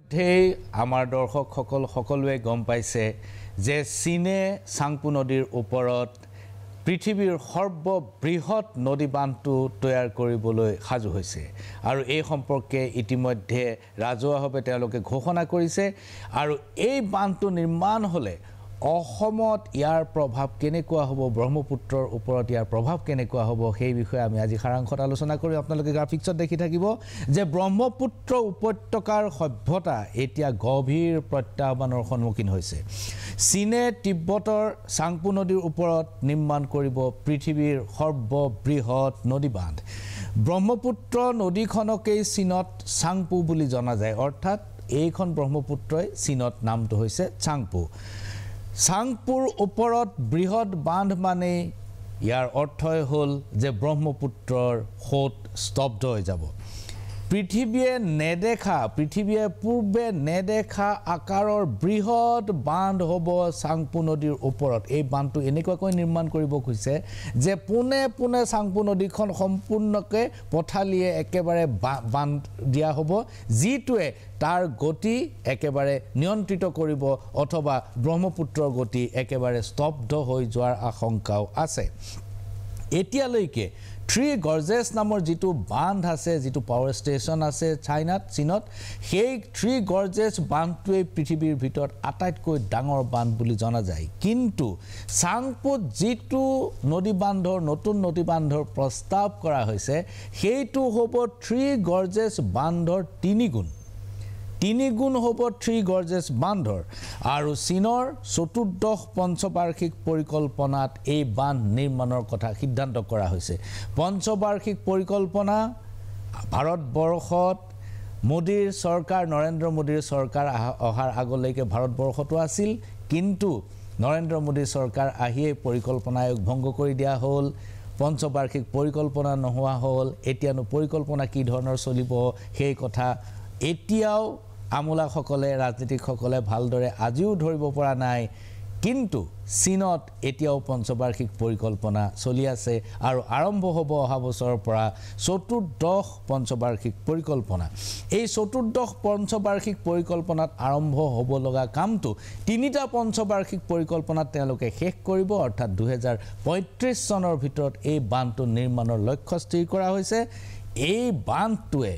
ইতিমধ্যেই আমাৰ দৰ্শকসকল সকলোৱে গম পাইছে যে চীনে চাংপু নদীৰ ওপৰত পৃথিৱীৰ সৰ্ববৃহৎ নদী বান্ধটো তৈয়াৰ কৰিবলৈ সাজু হৈছে আৰু এই সম্পৰ্কে ইতিমধ্যে ৰাজহুৱাভাৱে তেওঁলোকে ঘোষণা কৰিছে আৰু এই বান্ধটো নিৰ্মাণ হ'লে অসমত ইয়াৰ প্ৰভাৱ কেনেকুৱা হ'ব ব্ৰহ্মপুত্ৰৰ ওপৰত ইয়াৰ প্ৰভাৱ কেনেকুৱা হ'ব সেই বিষয়ে আমি আজি সাৰাংশত আলোচনা কৰি আপোনালোকে গ্ৰাফিক্সত দেখি থাকিব যে ব্ৰহ্মপুত্ৰ উপত্যকাৰ সভ্যতা এতিয়া গভীৰ প্ৰত্যাহ্বানৰ সন্মুখীন হৈছে চীনে তিব্বতৰ চাংপু নদীৰ ওপৰত নিৰ্মাণ কৰিব পৃথিৱীৰ সৰ্ববৃহৎ নদী বান্ধ ব্ৰহ্মপুত্ৰ নদীখনকেই চীনত চাংপু বুলি জনা যায় অৰ্থাৎ এইখন ব্ৰহ্মপুত্ৰই চীনত নামটো হৈছে চাংপু চাংপুৰ ওপৰত বৃহৎ বান্ধ মানে ইয়াৰ অৰ্থই হ'ল যে ব্ৰহ্মপুত্ৰৰ সোঁত স্তব্ধ হৈ যাব পৃথিৱীয়ে পূৰ্বে নেদেখা আকাৰৰ বৃহৎ বান্ধ হ'ব চাংপু নদীৰ ওপৰত এই বান্ধটো এনেকুৱাকৈ নিৰ্মাণ কৰিব খুজিছে যে পোনে পোনে চাংপু নদীখন সম্পূৰ্ণকৈ পথালিয়ে একেবাৰে বান্ধ দিয়া হ'ব যিটোৱে তাৰ গতি একেবাৰে নিয়ন্ত্ৰিত কৰিব অথবা ব্ৰহ্মপুত্ৰৰ গতি একেবাৰে স্তব্ধ হৈ যোৱাৰ আশংকাও আছে এতিয়ালৈকে থ্ৰী গৰ্জেছ নামৰ যিটো বান্ধ আছে যিটো পাৱাৰ ষ্টেচন আছে চীনত সেই থ্ৰী গৰ্জেছ বান্ধটোৱে পৃথিৱীৰ ভিতৰত আটাইতকৈ ডাঙৰ বান্ধ বুলি জনা যায় কিন্তু চাংপুত যিটো নদী বান্ধৰ নতুন নদী বান্ধৰ প্ৰস্তাৱ কৰা হৈছে সেইটো হ'ব থ্ৰী গৰ্জেছ বান্ধৰ তিনি গুণ হ'ব থ্ৰী গৰ্জেছ বান্ধৰ আৰু চীনৰ চতুৰ্দশ পঞ্চবাৰ্ষিক পৰিকল্পনাত এই বান্ধ নিৰ্মাণৰ কথা সিদ্ধান্ত কৰা হৈছে পঞ্চবাৰ্ষিক পৰিকল্পনা ভাৰতবৰ্ষত মোদীৰ চৰকাৰ নৰেন্দ্ৰ মোদীৰ চৰকাৰ অহাৰ আগলৈকে ভাৰতবৰ্ষতো আছিল কিন্তু নৰেন্দ্ৰ মোদীৰ চৰকাৰ আহিয়ে পৰিকল্পনা আয়োগ ভংগ কৰি দিয়া হ'ল পঞ্চবাৰ্ষিক পৰিকল্পনা নোহোৱা হ'ল এতিয়ানো পৰিকল্পনা কি ধৰণৰ চলিব সেই কথা এতিয়াও আমোলাসকলে ৰাজনীতিকসকলে ভালদৰে আজিও ধৰিব পৰা নাই কিন্তু চীনত এতিয়াও পঞ্চবাৰ্ষিক পৰিকল্পনা চলি আছে আৰু আৰম্ভ হ'ব অহা বছৰৰ পৰা চতুৰ্দশ পঞ্চবাৰ্ষিক পৰিকল্পনা এই চতুৰ্দশ পঞ্চবাৰ্ষিক পৰিকল্পনাত আৰম্ভ হ'ব লগা কামটো তিনিটা পঞ্চবাৰ্ষিক পৰিকল্পনাত তেওঁলোকে শেষ কৰিব অৰ্থাৎ 2035 চনৰ ভিতৰত এই বান্ধটো নিৰ্মাণৰ লক্ষ্য স্থিৰ কৰা হৈছে এই বান্ধটোৱে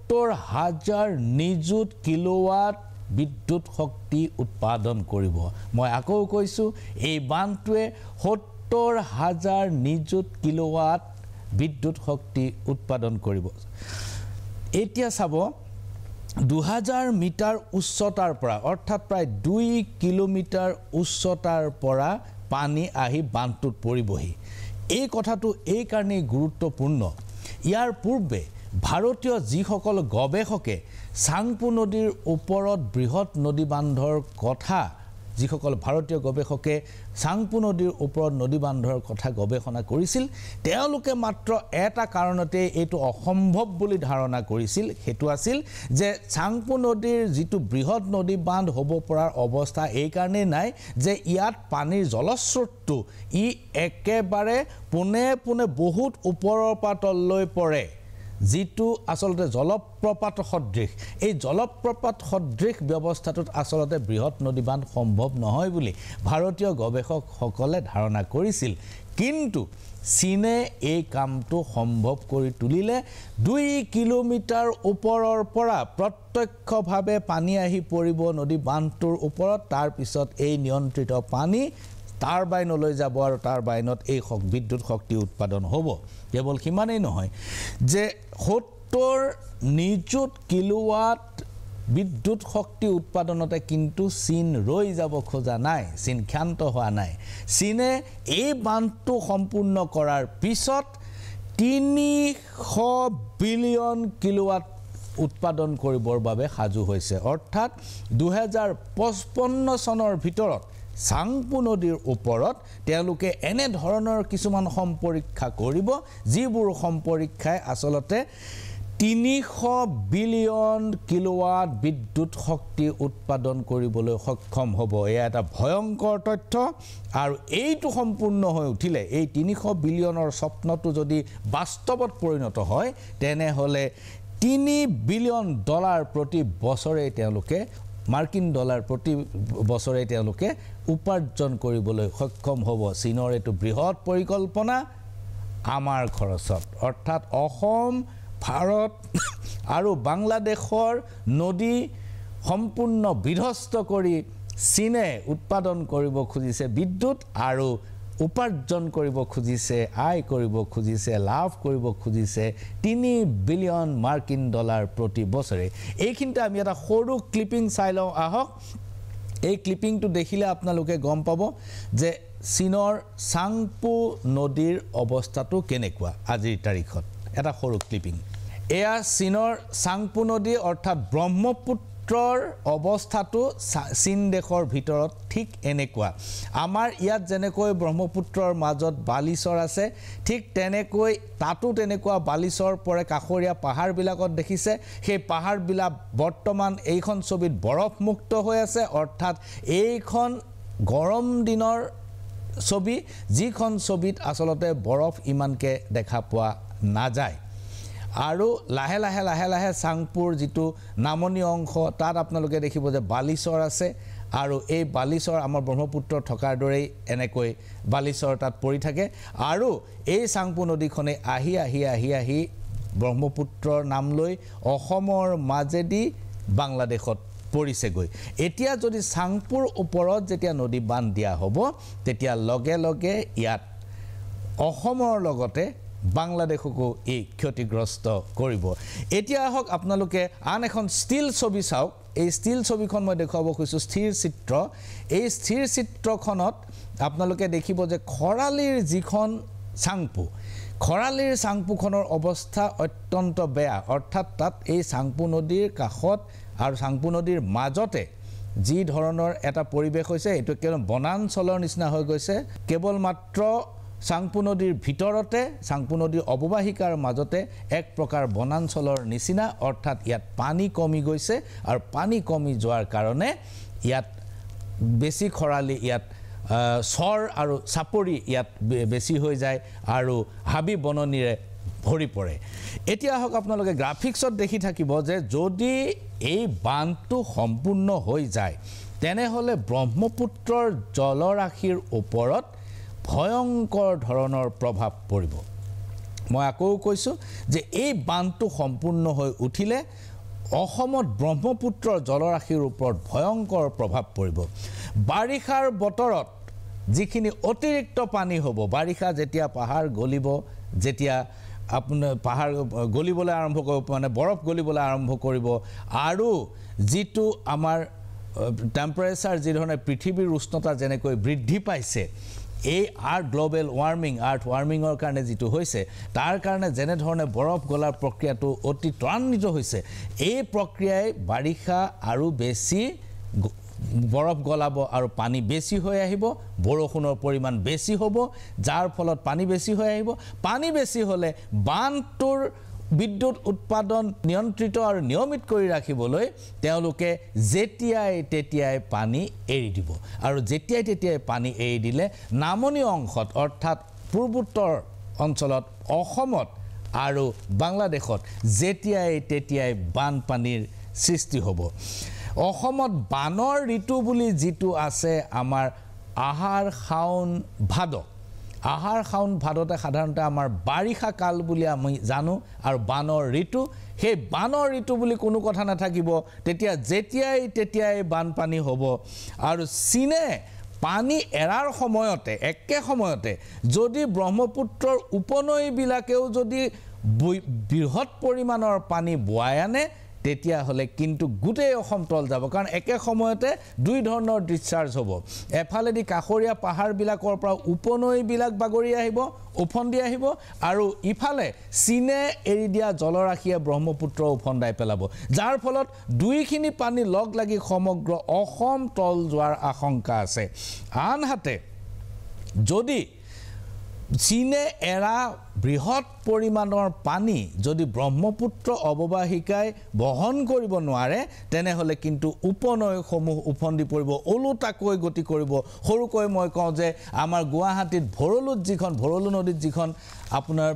70,000 নিযুত কিলোৱাট বিদ্যুৎ শক্তি উৎপাদন কৰিব মই আকৌ কৈছো এই বান্ধটোৱে 70,000 নিযুত কিলোৱাট বিদ্যুৎ শক্তি উৎপাদন কৰিব এতিয়া চাব 2000 মিটাৰ উচ্চতাৰ পৰা অৰ্থাৎ প্ৰায় 2 কিলোমিটাৰ উচ্চতাৰ পৰা পানী আহি বান্ধটোত পৰিবহি এই কথাটো এই কাৰণেই গুৰুত্বপূৰ্ণ ইয়াৰ পূৰ্বে ভাৰতীয় যিসকল গৱেষকে চাংপু নদীৰ ওপৰত বৃহৎ নদী বান্ধৰ কথা যিসকল ভাৰতীয় গৱেষকে চাংপু নদীৰ ওপৰত নদী বান্ধৰ কথা গৱেষণা কৰিছিল তেওঁলোকে মাত্ৰ এটা কাৰণতে এইটো অসম্ভৱ বুলি ধাৰণা কৰিছিল হেতু আছিল যে চাংপু নদীৰ যিটো বৃহৎ নদী বান্ধ হ'ব পৰাৰ অৱস্থা এই কাৰণে নাই যে ইয়াত পানীৰ জলস্ৰোতটো ই একেবাৰে পোনে পোনে বহুত ওপৰৰ পৰা তললৈ পৰে যিটো আসলতে জলপ্ৰপাত সদৃশ এই জলপ্ৰপাত সদৃশ ব্যৱস্থাটোত আসলতে বৃহৎ নদী বান্ধ সম্ভৱ নহয় বুলি ভাৰতীয় গৱেষকসকলে ধাৰণা কৰিছিল কিন্তু চীনে এই কামটো সম্ভৱ কৰি তুলিলে 2 কিলোমিটাৰ ওপৰৰ পৰা প্ৰত্যক্ষভাৱে পানী আহি পৰিব নদী বান্ধটোৰ ওপৰত তাৰ পিছত এই নিয়ন্ত্ৰিত পানী টাৰবাইনলৈ যাব আৰু টাৰবাইনত এই বিদ্যুৎ শক্তি উৎপাদন হ'ব কেৱল সিমানেই নহয় যে 70 নিযুত কিলোৱাট বিদ্যুৎ শক্তি উৎপাদনতে কিন্তু চীন ৰৈ যাব খোজা নাই চীন ক্ষান্ত হোৱা নাই চীনে এই বান্ধটো সম্পূৰ্ণ কৰাৰ পিছত 300 বিলিয়ন কিলোৱাট উৎপাদন কৰিবৰ বাবে সাজু হৈছে অৰ্থাৎ 2055 চনৰ ভিতৰত চাংপু নদীৰ ওপৰত তেওঁলোকে এনে ধৰণৰ কিছুমান সম্পৰীক্ষা কৰিব যিবোৰ সম্পৰীক্ষাই আসলতে 300 বিলিয়ন কিলোৱাট বিদ্যুৎ শক্তি উৎপাদন কৰিবলৈ সক্ষম হ'ব এয়া এটা ভয়ংকৰ তথ্য আৰু এইটো সম্পূৰ্ণ হৈ উঠিলে এই 300 বিলিয়নৰ স্বপ্নটো যদি বাস্তৱত পৰিণত হয় তেনেহলে $3 বিলিয়ন প্ৰতি বছৰে তেওঁলোকে মাৰ্কিন ডলাৰ প্ৰতি বছৰে তেওঁলোকে উপাৰ্জন কৰিবলৈ সক্ষম হ'ব চীনৰ এটো বৃহৎ পৰিকল্পনা আমাৰ খৰচত অৰ্থাৎ অসম ভাৰত আৰু বাংলাদেশৰ নদী সম্পূৰ্ণ বিধ্বস্ত কৰি চীনে উৎপাদন কৰিব খুজিছে বিদ্যুৎ আৰু উপাৰ্জন কৰিব খুজিছে আয় কৰিব খুজিছে লাভ কৰিব খুজিছে $3 বিলিয়ন মাৰ্কিন ডলাৰ প্ৰতি বছৰে এইখিনিতে আমি এটা সৰু ক্লিপিং চাই লওঁ আহক এই ক্লিপিংটো দেখিলে আপোনালোকে গম পাব যে চীনৰ চাংপু নদীৰ অৱস্থাটো কেনেকুৱা আজিৰ তাৰিখত এটা সৰু ক্লিপিং এয়া চীনৰ চাংপু নদী অৰ্থাৎ ব্ৰহ্মপুত্ৰৰ অৱস্থাটো চীন দেশৰ ভিতৰত ঠিক এনেকুৱা আমাৰ ইয়াত যেনেকৈ ব্ৰহ্মপুত্ৰৰ মাজত বালিচৰ আছে ঠিক তেনেকৈ তাতো তেনেকুৱা বালিচৰ পৰে কাষৰীয়া পাহাৰবিলাকত দেখিছে সেই পাহাৰবিলাক বৰ্তমান এইখন ছবিত বৰফমুক্ত হৈ আছে অৰ্থাৎ এইখন গৰম দিনৰ ছবি যিখন ছবিত আসলতে বৰফ ইমানকে দেখা পোৱা নাযায় আৰু লাহে লাহে লাহে লাহে চাংপুৰ যেটো নামনি অংশ তাত আপোনালোকে দেখিব যে বালিচৰ আছে আৰু এই বালিচৰ আমাৰ ব্ৰহ্মপুত্ৰ থকাৰ দৰেই এনেকৈ বালিচৰ তাত পৰি থাকে আৰু এই চাংপু নদীখনে আহি ব্ৰহ্মপুত্ৰৰ নাম লৈ অসমৰ মাজেদি বাংলাদেশত পৰিছেগৈ এতিয়া যদি চাংপুৰ ওপৰত যেতিয়া নদী বান্ধ দিয়া হ'ব তেতিয়া লগে লগে ইয়াত অসমৰ লগতে বাংলাদেশকো এই ক্ষতিগ্ৰস্ত কৰিব এতিয়া হক আপোনালোকে আন এখন ষ্টিল ছবি চাওক এই ষ্টিল ছবিখন মই দেখাব খুজিছো স্থিৰ চিত্ৰ এই স্থিৰ চিত্ৰখনত আপোনালোকে দেখিব যে খৰালিৰ যিখন চাংপু খৰালিৰ চাংপুখনৰ অৱস্থা অত্যন্ত বেয়া অৰ্থাৎ তাত এই চাংপু নদীৰ কাষত আৰু চাংপু নদীৰ মাজতে যি ধৰণৰ এটা পৰিবেশ হৈছে এটো কেৱল বনাঞ্চলৰ নিচিনা হৈ গৈছে কেৱল মাত্ৰ চাংপু নদীৰ ভিতৰতে চাংপু নদীৰ অৱবাহিকাৰ মাজতে এক প্ৰকাৰ বনাঞ্চলৰ নিচিনা অৰ্থাৎ ইয়াত পানী কমি গৈছে আৰু পানী কমি যোৱাৰ কাৰণে ইয়াত বেছি খৰালি ইয়াত সৰ আৰু চাপৰি ইয়াত বেছি হৈ যায় আৰু হাবি বননিৰে ভৰি পৰে এতিয়া হক আপোনালোকে গ্ৰাফিক্সত দেখি থাকিব যে যদি এই বান্ধটো সম্পূৰ্ণ হৈ যায় তেনেহলে ব্ৰহ্মপুত্ৰৰ জলৰাশিৰ ওপৰত ভয়ংকৰ ধৰণৰ প্ৰভাৱ পৰিব মই আকৌ কৈছো যে এই বান্ধটো সম্পূৰ্ণ হৈ উঠিলে অসমত ব্ৰহ্মপুত্ৰৰ জলৰাশিৰ ওপৰত ভয়ংকৰ প্ৰভাৱ পৰিব বাৰিষাৰ বতৰত যিখিনি অতিৰিক্ত পানী হ'ব বাৰিষা যেতিয়া পাহাৰ গলিব যেতিয়া আপোনাৰ পাহাৰ গলিবলৈ আৰম্ভ কৰিব মানে বৰফ গলিবলৈ আৰম্ভ কৰিব আৰু যিটো আমাৰ টেম্পাৰেচাৰ যি ধৰণে পৃথিৱীৰ উষ্ণতা যেনেকৈ বৃদ্ধি পাইছে এই গ্লোবেল ৱাৰ্মিঙৰ কাৰণে যেটো হৈছে তাৰ কাৰণে যেনে ধৰণে বৰফ গলাৰ প্ৰক্ৰিয়াটো অতি ত্বৰান্বিত হৈছে এই প্ৰক্ৰিয়াই বাৰিষা আৰু বেছি বৰফ গলাব আৰু পানী বেছি হৈ আহিব বৰষুণৰ পৰিমাণ বেছি হ'ব যাৰ ফলত পানী বেছি হৈ আহিব পানী বেছি হলে বান্ধটোৰ বিদ্যুৎ উৎপাদন নিয়ন্ত্ৰিত আৰু নিয়মিত কৰি ৰাখিবলৈ তেওঁলোকে যেতিয়াই পানী এৰি দিব আৰু যেতিয়াই পানী এৰি দিলে নামনি অংশত অৰ্থাৎ পূৰ্বোত্তৰ অঞ্চলত অসমত আৰু বাংলাদেশত যেতিয়াই বানপানীৰ সৃষ্টি হ'ব অসমত বানৰ ঋতু বুলি যেটো আছে আমাৰ আহাৰ শাওন ভাদ আহাৰ শাওন ভাদতে সাধাৰণতে আমাৰ বাৰিষা কাল বুলি আমি জানো আৰু বানৰ ঋতু সেই বানৰ ঋতু বুলি কোনো কথা নাথাকিব তেতিয়া যেতিয়াই বানপানী হ'ব আৰু চীনে পানী এৰাৰ সময়তে একে সময়তে যদি ব্ৰহ্মপুত্ৰৰ উপনৈবিলাকেও যদি বৃহৎ পৰিমাণৰ পানী বয়াই আনে তেতিয়া হলে কিন্তু গুটেই অসম তল যাব কাৰণ একে সময়তে দুই ধৰণৰ ডিসচাৰ্জ হ'ব এফালেদি কাষৰীয়া পাহাৰবিলাকৰ পৰা উপনৈবিলাক বাগৰি আহিব উফন্দি আহিব আৰু ইফালে চীনে এৰি দিয়া জলৰাশিয়ে ব্ৰহ্মপুত্ৰ উফন্দাই পেলাব যাৰ ফলত দুইখিনি পানী লগ লাগি সমগ্ৰ অসম তল যোৱাৰ আশংকা আছে আনহাতে যদি চীনে এৰা বৃহৎ পৰিমাণৰ পানী যদি ব্ৰহ্মপুত্ৰ অৱবাহিকাই বহন কৰিব নোৱাৰে তেনেহলে কিন্তু উপনৈসমূহ উফন্দি পৰিব ওলোটাকৈ গতি কৰিব সৰুকৈ মই কওঁ যে আমাৰ গুৱাহাটীত ভৰলু নদীত যিখন আপোনাৰ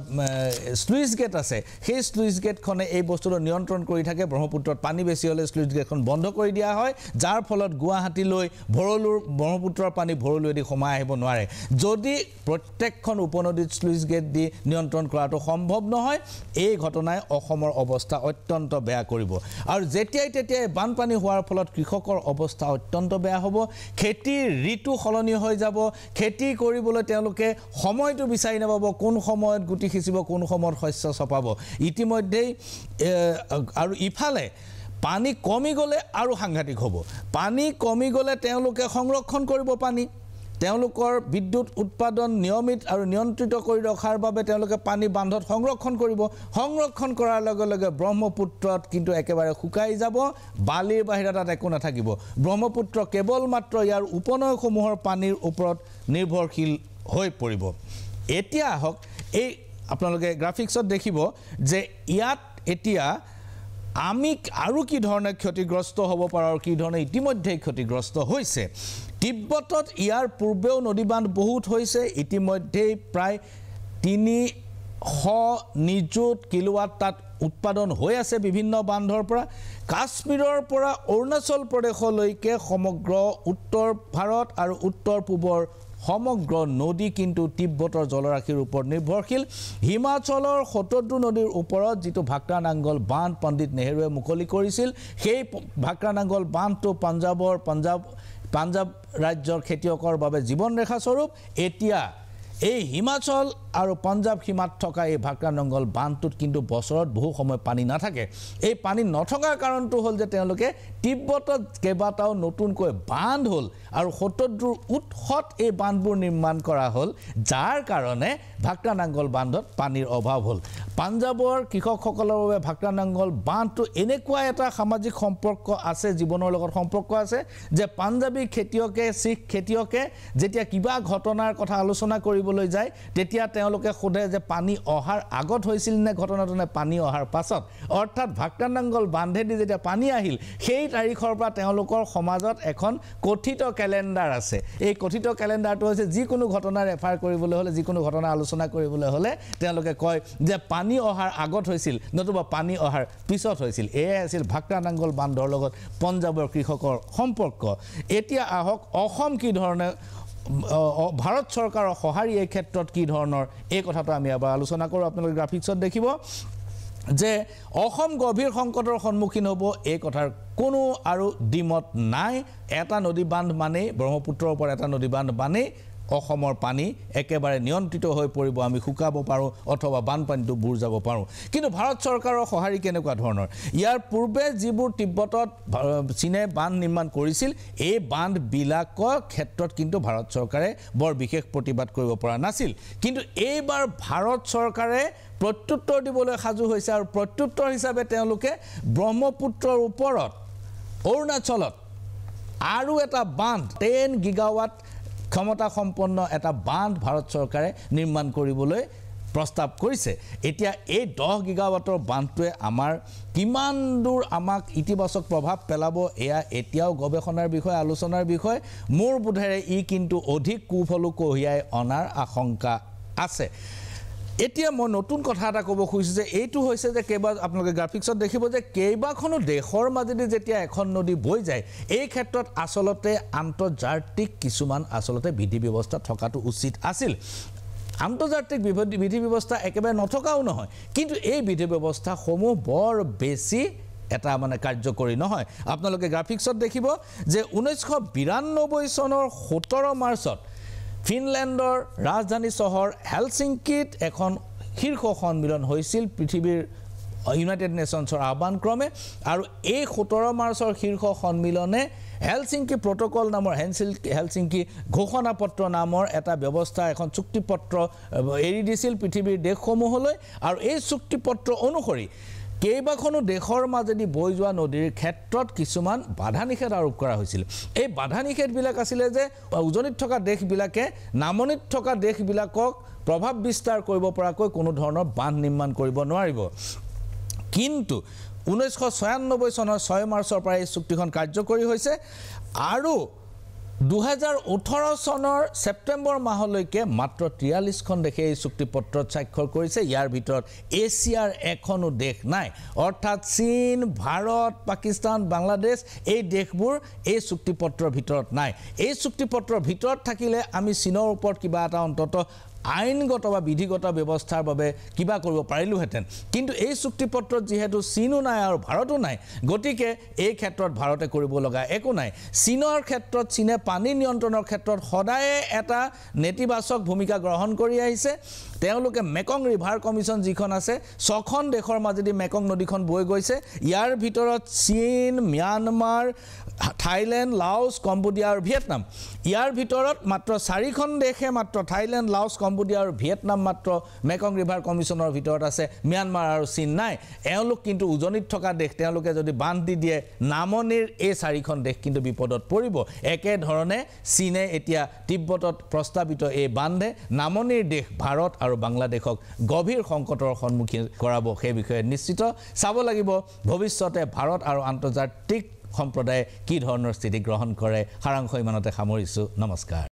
স্লুইচ গেট আছে সেই স্লুইচ গেটখনে এই বস্তুটো নিয়ন্ত্ৰণ কৰি থাকে ব্ৰহ্মপুত্ৰত পানী বেছি হ'লে স্লুইচ গেটখন বন্ধ কৰি দিয়া হয় যাৰ ফলত গুৱাহাটীলৈ ব্ৰহ্মপুত্ৰৰ পানী ভৰলুৱেদি সোমাই আহিব নোৱাৰে যদি প্ৰত্যেকখন উপনদীত স্লুইচ গেট দি নিয়ন্ত্ৰণ কৰাটো সম্ভৱ নহয় এই ঘটনাই অসমৰ অৱস্থা অত্যন্ত বেয়া কৰিব আৰু যেতিয়াই বানপানী হোৱাৰ ফলত কৃষকৰ অৱস্থা অত্যন্ত বেয়া হ'ব খেতিৰ ঋতু সলনি হৈ যাব খেতি কৰিবলৈ তেওঁলোকে সময়টো বিচাৰি নাপাব কোন সময়ত গুটি খিচিব কোন সময়ত শস্য চপাব ইতিমধ্যে আৰু ইফালে পানী কমি গলে আৰু সাংঘাতিক হ'ব পানী কমি গলে তেওঁলোকে সংৰক্ষণ কৰিব পানী তেওঁলোকৰ বিদ্যুৎ উৎপাদন নিয়মিত আৰু নিয়ন্ত্ৰিত কৰি ৰখাৰ বাবে তেওঁলোকে পানী বান্ধত সংৰক্ষণ কৰিব সংৰক্ষণ কৰাৰ লগে লগে ব্ৰহ্মপুত্ৰত কিন্তু একেবাৰে শুকাই যাব বালিৰ বাহিৰে তাত একো নাথাকিব ব্ৰহ্মপুত্ৰ কেৱল মাত্ৰ ইয়াৰ উপনৈসমূহৰ পানীৰ ওপৰত নিৰ্ভৰশীল হৈ পৰিব এতিয়া আহক এই আপোনালোকে গ্ৰাফিক্সত দেখিব যে ইয়াত এতিয়া আমি আৰু কি ধৰণে ক্ষতিগ্ৰস্ত হ'ব পাৰো আৰু কি ধৰণে ইতিমধ্যে ক্ষতিগ্ৰস্ত হৈছে তিব্বতত ইয়াৰ পূৰ্বেও নদী বান্ধ বহুত হৈছে ইতিমধ্যে প্ৰায় 300 নিযুত কিলোৱাট তাত উৎপাদন হৈ আছে বিভিন্ন বান্ধৰ পৰা কাশ্মীৰৰ পৰা অৰুণাচল প্ৰদেশলৈকে সমগ্ৰ উত্তৰ ভাৰত আৰু উত্তৰ পূবৰ সমগ্ৰ নদী কিন্তু তিব্বতৰ জলৰাশিৰ ওপৰত নিৰ্ভৰশীল হিমাচলৰ শতদ্ৰু নদীৰ ওপৰত যেটো ভাক্ৰা নাংগল বান্ধ পণ্ডিত নেহৰুৱে মুকলি কৰিছিল সেই ভাক্ৰা নাংগল বান্ধটো পাঞ্জাব ৰাজ্যৰ খেতিয়কৰ বাবে জীৱন ৰেখা স্বৰূপ এতিয়া এই হিমাচল আৰু পাঞ্জাব সীমাত থকা এই ভাক্ৰা নাংগল বান্ধটোত কিন্তু বছৰত বহু সময় পানী নাথাকে এই পানী নথকাৰ কাৰণটো হ'ল যে তেওঁলোকে তিব্বতত কেইবাটাও নতুনকৈ বান্ধ হ'ল আৰু শতদ্ৰুৰ উৎসত এই বান্ধবোৰ নিৰ্মাণ কৰা হ'ল যাৰ কাৰণে ভাক্ৰা নাংগল বান্ধত পানীৰ অভাৱ হ'ল পাঞ্জাবৰ কৃষকসকলৰ বাবে ভাক্ৰা নাংগল বান্ধটো এনেকুৱা এটা সামাজিক সম্পৰ্ক আছে জীৱনৰ লগত সম্পৰ্ক আছে যে পাঞ্জাবী খেতিয়কে শিখ খেতিয়কে যেতিয়া কিবা ঘটনাৰ কথা আলোচনা কৰিবলৈ যায় তেতিয়া তেওঁলোকে সোধে যে পানী অহাৰ আগত হৈছিল নে ঘটনাটো নে পানী অহাৰ পাছত অৰ্থাৎ ভাক্ৰা নাংগল বান্ধেদি যেতিয়া পানী আহিল সেই তাৰিখৰ পৰা তেওঁলোকৰ সমাজত এখন কথিত ক্যালেন্ডাৰ আছে এই কথিত ক্যালেন্ডাৰটো হৈছে যিকোনো ঘটনা ৰেফাৰ কৰিবলৈ হলে যিকোনো ঘটনা আলোচনা কৰিবলৈ হলে তেওঁলোকে কয় যে পানী অহাৰ আগত হৈছিল নতুবা পানী অহাৰ পিছত হৈছিল এই আছিল ভাক্ৰা নাংগল বান্ধৰ লগত পঞ্জাবৰ কৃষকৰ সম্পৰ্ক এতিয়া আহক অসম কি ধৰণে ভাৰত চৰকাৰৰ সহাৰি এই ক্ষেত্ৰত কি ধৰণৰ এই কথাটো আমি আবাৰ আলোচনা কৰোঁ আপোনালোকে গ্ৰাফিক্সত দেখিব যে অসম গভীৰ সংকটৰ সন্মুখীন হ'ব এই কথাৰ কোনো আৰু দ্বিমত নাই এটা নদী বান্ধ মানে ব্ৰহ্মপুত্ৰৰ ওপৰত এটা নদী বান্ধ মানে অসমৰ পানী একেবাৰে নিয়ন্ত্ৰিত হৈ পৰিব আমি শুকাব পাৰো অথবা বানপানীটো বুৰ যাব পাৰো কিন্তু ভাৰত চৰকাৰৰ সহাৰি কেনেকুৱা ধৰণৰ ইয়াৰ পূৰ্বে যিবোৰ তিব্বতত চীনে বান্ধ নিৰ্মাণ কৰিছিল এই বান্ধ বিলাকৰ ক্ষেত্ৰত কিন্তু ভাৰত চৰকাৰে বৰ বিশেষ প্ৰতিবাদ কৰিব পৰা নাছিল কিন্তু এইবাৰ ভাৰত চৰকাৰে প্ৰত্যুত্তৰ দিবলৈ সাজু হৈছে আৰু প্ৰত্যুত্তৰ হিচাপে তেওঁলোকে ব্ৰহ্মপুত্ৰৰ ওপৰত অৰুণাচলত আৰু এটা বান্ধ 10 গিগাৱাট ক্ষমতা সম্পন্ন এটা বান্ধ ভাৰত চৰকাৰে নিৰ্মাণ কৰিবলৈ প্ৰস্তাৱ কৰিছে এতিয়া এই 10 গিগাৱাটৰ বান্ধটোৱে আমাৰ কিমান দূৰ আমাক ইতিবাচক প্ৰভাৱ পেলাব এয়া এতিয়াও গৱেষণাৰ বিষয় আলোচনাৰ বিষয় মোৰ বোধেৰে ই কিন্তু অধিক কুফলো কঢ়িয়াই অনাৰ আশংকা আছে এতিয়া মই নতুন কথা এটা ক'ব খুজিছো যে এইটো হৈছে যে কেবা আপোনালোকে গ্ৰাফিক্সত দেখিব যে কেইবাখনো দেশৰ মাজেদি যেতিয়া এখন নদী বৈ যায় এই ক্ষেত্ৰত আসলতে আন্তৰ্জাতিক কিছুমান আসলতে বিধি ব্যৱস্থা থকাটো উচিত আছিল আন্তৰ্জাতিক বিধি ব্যৱস্থা একেবাৰে নথকাও নহয় কিন্তু এই বিধি ব্যৱস্থা সমূহ বৰ বেছি এটা মানে কাৰ্যকৰী নহয় আপোনালোকে গ্ৰাফিক্সত দেখিব যে 1992 চনৰ 17 মাৰ্চত ফিনল্যান্ডৰ ৰাজধানী চহৰ হেলচিংকিত এখন শীৰ্ষ সন্মিলন হৈছিল পৃথিৱীৰ ইউনাইটেড নেশনছৰ আহ্বান ক্ৰমে আৰু এই 17 মাৰ্চৰ শীৰ্ষ সন্মিলনে হেলচিংকি প্ৰটোকল নামৰ হেলচিংকি ঘোষণাপত্ৰ নামৰ এটা ব্যৱস্থা এখন চুক্তিপত্ৰ এৰি দিছিল পৃথিৱীৰ দেশসমূহলৈ আৰু এই চুক্তিপত্ৰ অনুসৰি কেইবাখনো দেশৰ মাজেদি বৈ যোৱা নদীৰ ক্ষেত্ৰত কিছুমান বাধা নিষেধ আৰোপ কৰা হৈছিল এই বাধা নিষেধবিলাক আছিল যে উজনিত থকা দেশবিলাকে নামনিত থকা দেশবিলাকক প্ৰভাৱ বিস্তাৰ কৰিব পৰাকৈ কোনো ধৰণৰ বান্ধ নিৰ্মাণ কৰিব নোৱাৰিব কিন্তু 1996 চনৰ 6 মাৰ্চৰ পৰা এই চুক্তিখন কাৰ্যকৰী হৈছে আৰু 2018 চনৰ সেপ্টেম্বৰ মাহলৈকে মাত্ৰ 43খন দেশে এই চুক্তিপত্ৰত স্বাক্ষৰ কৰিছে ইয়াৰ ভিতৰত এছিয়াৰ এখনো দেশ নাই অৰ্থাৎ চীন ভাৰত পাকিস্তান বাংলাদেশ এই দেশবোৰ এই চুক্তিপত্ৰৰ ভিতৰত নাই এই চুক্তিপত্ৰৰ ভিতৰত থাকিলে আমি চীনৰ ওপৰত কিবা এটা অন্তত আইনগত বা বিধিগত ব্যৱস্থাৰ বাবে কিবা কৰিব পাৰিলোহেঁতেন কিন্তু এই চুক্তিপত্ৰত যেহেতু চীনো নাই আৰু ভাৰতো নাই গতিকে এই ক্ষেত্ৰত ভাৰতে কৰিব লগা একো নাই চীনৰ ক্ষেত্ৰত চীনে পানী নিয়ন্ত্ৰণৰ ক্ষেত্ৰত সদায় এটা নেতিবাচক ভূমিকা গ্ৰহণ কৰি আহিছে তেওঁলোকে মেকং ৰিভাৰ কমিছন যিখন আছে ছখন দেশৰ মাজেদি মেকং নদীখন বৈ গৈছে ইয়াৰ ভিতৰত চীন ম্যানমাৰ থাইলেণ্ড লাওছ কম্বোডিয়া আৰু ভিয়েটনাম ইয়াৰ ভিতৰত মাত্ৰ 4খন দেশে মাত্ৰ থাইলেণ্ড লাওছ কম্বোডিয়া আৰু ভিয়েটনাম মাত্ৰ মেকং ৰিভাৰ কমিছনৰ ভিতৰত আছে ম্যানমাৰ আৰু চীন নাই এওঁলোক কিন্তু উজনিত থকা দেশ তেওঁলোকে যদি বান্ধ দি দিয়ে নামনিৰ এই 4খন দেশ কিন্তু বিপদত পৰিব একে ধৰণে চীনে এতিয়া তিব্বতত প্ৰস্তাৱিত এই বান্ধে নামনিৰ দেশ ভাৰত আৰু বাংলাদেশক গভীৰ সংকটৰ সন্মুখীন কৰাব সেই বিষয়ে নিশ্চিত চাব লাগিব ভৱিষ্যতে ভাৰত আৰু আন্তৰ্জাতিক সম্প্ৰদায়ে কি ধৰণৰ স্থিতি গ্ৰহণ কৰে সাৰাংশ ইমানতে সামৰিছো নমস্কাৰ